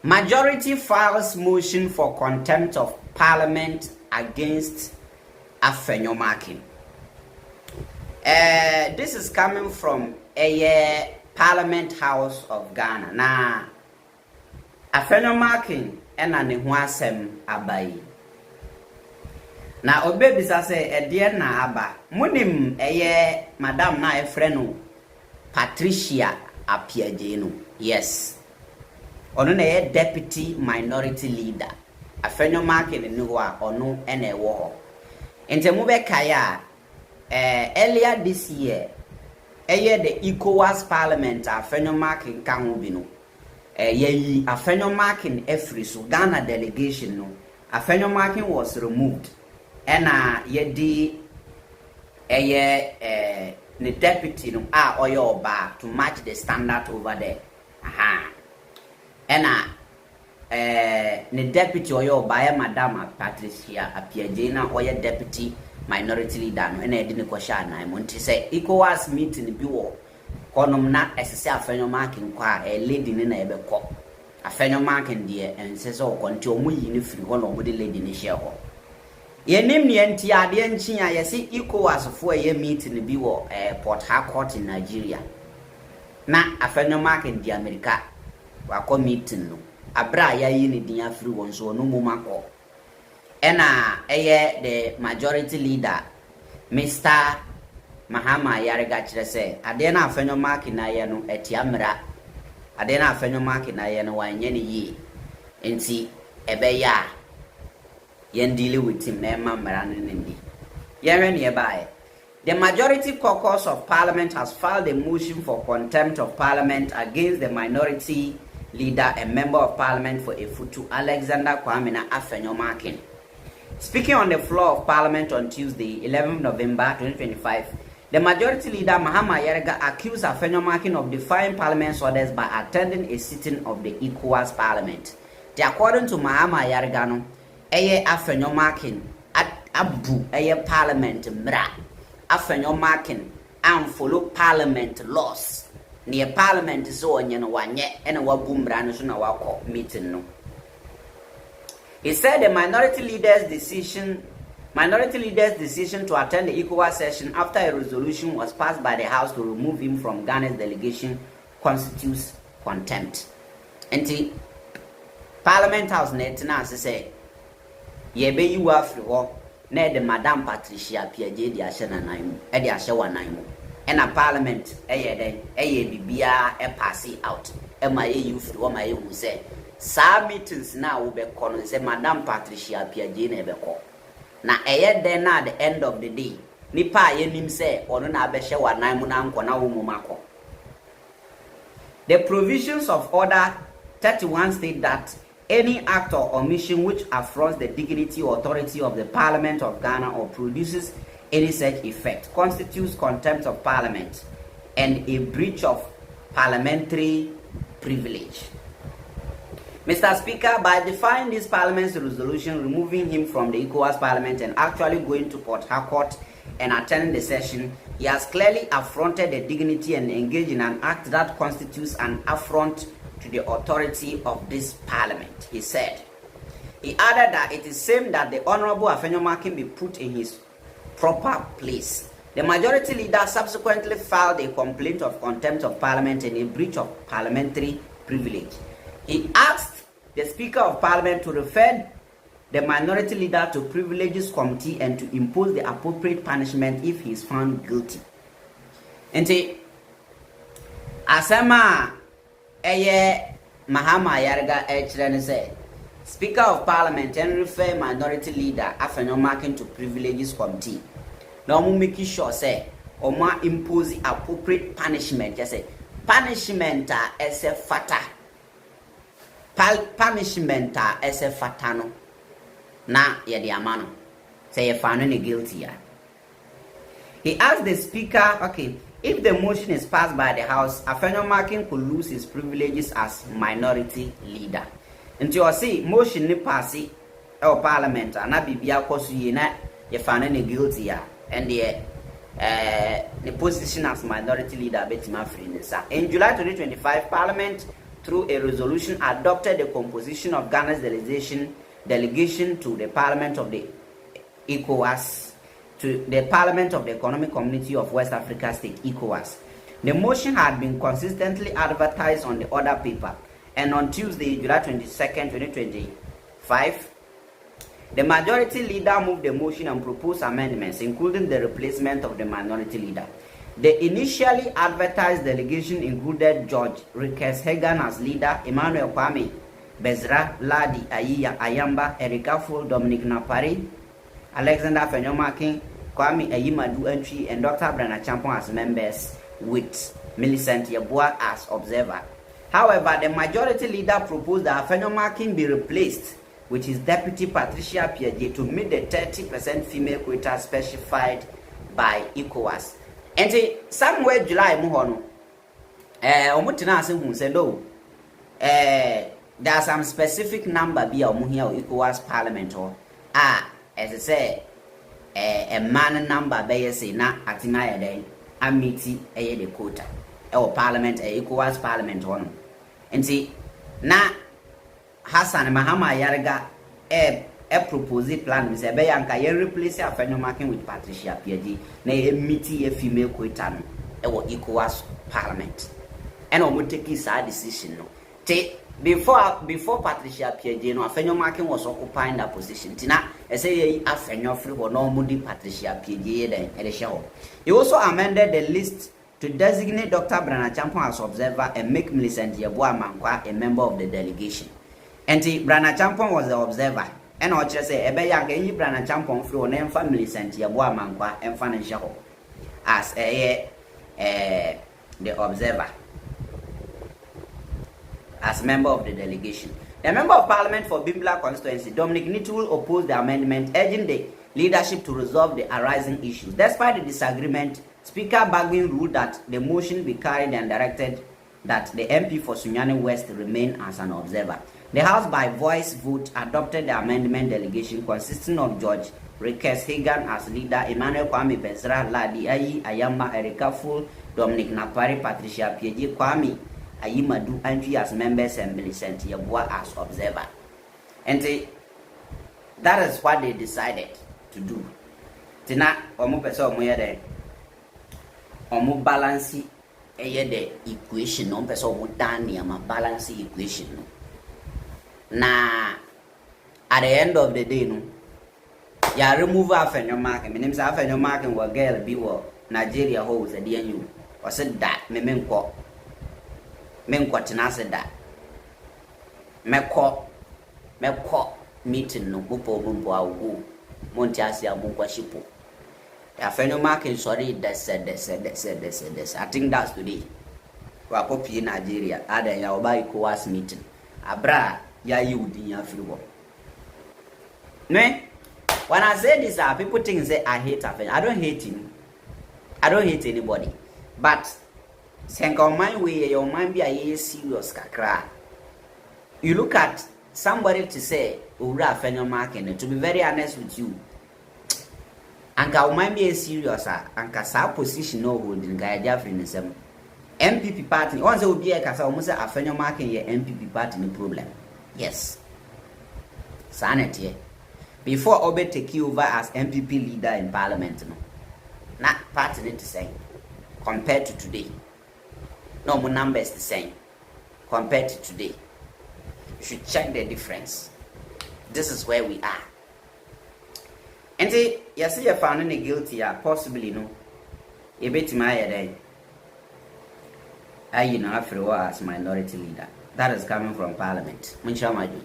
Majority files motion for contempt of parliament against Afenyo-Markin. This is coming from a Parliament House of Ghana. Now, Afenyo-Markin and an Huasem Abai. Now, Obebi say a dear na aba. Munim Madam na friend Patricia Apiajeno. Yes. Ono na deputy minority leader. Afenyo-Markin niwa ono ene wo. Ente mu be kaya earlier this year the ECOWAS parliament Afenyo-Markin kan ho bi no. Yeyi Afenyo-Markin efri so Ghana delegation no. Afenyo-Markin was removed. Ena yedi the deputy no oyo oba to match the standard over there. Aha. Ena the deputy oyo oba Madam Patricia Apiajena oyo deputy minority leader no ena edi ne kwasha na mo nti say ECOWAS meeting bi wo konom na esese Afenyo-Markin kwa lady ne na ebekọ Afenyo-Markin de ense so konti omuyi ne firi ho na omode lady ne hye ho yenim ne enti ade nchi ya yesi ECOWAS fo meeting bi wo Port Harcourt in Nigeria na Afenyo-Markin di America wa meeting no abra ya yi ne din afiri won so no mu makọ ena the majority leader Mr. Mahama Yarega kire say ade na Afenyo-Markin na ye no etiamra ade na Afenyo-Markin na ye no wanye ne yi enti ebeya yen deal with him na mamra ndi yere ne bae. The majority caucus of parliament has filed a motion for contempt of parliament against the minority leader and member of parliament for Efutu Alexander Kwame Afenyo-Markin. Speaking on the floor of parliament on Tuesday, 11 November 2025, the majority leader Mahama Yarega accused Afenyo-Markin of defying parliament's orders by attending a sitting of the ECOWAS parliament. According to Mahama Yarega, no, Afenyo-Markin abu parliament mra. Afenyo-Markin and follow parliament laws. Near parliament zone and wanye and a wabumbra no so na wako meeting no. He said the minority leader's decision to attend the ECOWAS session after a resolution was passed by the House to remove him from Ghana's delegation constitutes contempt. And the Parliament House netina say yebe you afri ho na the Madam Patricia Apiajena di ahye nanan mu e di ahye wanan mu and a parliament bibia pass out e ma you free o ma you say sa meetings na wo be kono say Madam Patricia Apiajena be ko na den na at the end of the day nipa yenim say ono na abehye wanan mu na nko na wo mu mako. The provisions of order 31 state that any act or omission which affronts the dignity or authority of the Parliament of Ghana or produces any such effect constitutes contempt of parliament and a breach of parliamentary privilege. Mr. Speaker, by defying this Parliament's resolution removing him from the ECOWAS Parliament and actually going to Port Harcourt and attending the session, he has clearly affronted the dignity and engaged in an act that constitutes an affront to the authority of this Parliament, he said. He added that it is same that the Honorable Afenyo-Markin be put in his proper place. The majority leader subsequently filed a complaint of contempt of Parliament and a breach of parliamentary privilege. He asked the Speaker of Parliament to refer the minority leader to Privileges Committee and to impose the appropriate punishment if he is found guilty. And asema Mahama Yarega say Speaker of Parliament and refer minority leader Afenyo-Markin to Privileges Committee. Now we make sure say Oma impose appropriate punishment. Just say punishment as a fata. Punishment as a fatano. Na yedi amano. Say you found any guilty. He asked the Speaker, okay, if the motion is passed by the House, Afenyo-Markin could lose his privileges as minority leader. And you see, motion ni passi or parliament, and I be kosu yena you found any guilty and the position as minority leader betima free. In July 2025, Parliament through a resolution, adopted the composition of Ghana's delegation to the Parliament of the ECOWAS, to the Parliament of the Economic Community of West Africa State, ECOWAS. The motion had been consistently advertised on the order paper, and on Tuesday, July 22nd, 2025, the majority leader moved the motion and proposed amendments, including the replacement of the minority leader. The initially advertised delegation included George Rikes Hagan as leader, Emmanuel Kwame Bezra, Ladi Ayiya Ayamba, Erika Full, Dominic Napari, Alexander Afenyo-Markin, Kwame Ayimadu Entry, and Dr. Brana Champon as members, with Millicent Yeboah as observer. However, the majority leader proposed that Afenyo-Markin be replaced with his deputy Patricia Piaget to meet the 30% female quota specified by ECOWAS. And somewhere July muhono, omutina se hu said no, there are some specific number be omuhia ECOWAS parliament or as I say, a man number be say na atima yeden amiti the quota or parliament ECOWAS parliament on. And see na Hassan Mahama Yarga propose plan say be yanka ye replace Afenyo-Markin with Patricia Piaget na ye meet a female quota no ECOWAS parliament. And omo take this decision no. Before Patricia Piaget no Afenyo-Markin was occupying that position. Tina say ye Afenyo free or no mudi Patricia Piaget then e show. He also amended the list to designate Dr. Brana Champon as observer and make Millicent Yeboah Mankwa a member of the delegation. And Brana Champon was the observer. And I just say, ebe yanke yi Brana Champon free on emfa Millicent Yeboah Mankwa emfa nenshaho as the observer, as member of the delegation. The member of parliament for Bimbla constituency, Dominic Nitul, opposed the amendment, urging the leadership to resolve the arising issues. Despite the disagreement, Speaker Bagwin ruled that the motion be carried and directed that the MP for Sunyani West remain as an observer. The House by voice vote adopted the amendment delegation consisting of George Rikes Hagan as leader, Emmanuel Kwame Bezra, Ladi Ayi Ayamba, Erika Full, Dominic Napari, Patricia Piaget, Kwame Ayimadu Entry as members, and Millicent Yeboah as observer. And that is what they decided to do. Tina omo pese omo yede omo balance the equation no pese omo dan ma balance equation no. Na at the end of the day no ya remove Afenyo-Markin. Menim say Afenyo-Markin wa girl bi wo Nigeria ho se de anyu o se da menkọ tina se da mekọ meeting no popo awu monti asia munkwa shipo. Afenyo-Markin sorry this. I think that's today. Wa copy Nigeria ada ya oba ECOWAS meeting abra ya yudi ya friwo. Ne? When I say this, people think say I hate Afenyo. I don't hate him. I don't hate anybody. But senka mind way your mind be a serious kakra. You look at somebody to say Ura Afenyo-Markin, to be very honest with you, anka mind be a serious anka sa position no holding guy Jeffrey in some MPP party. Once will be a kasa almost Afenyo-Markin ye MPP party no problem. Yes. Sanity. Before Obe take you over as MPP leader in parliament, no. Not party the same compared to today. No more numbers the same compared to today. You should check the difference. This is where we are. And you see you found any guilty, possibly no. A bit my day. I after all as minority leader. That is coming from parliament. Muncha Maju.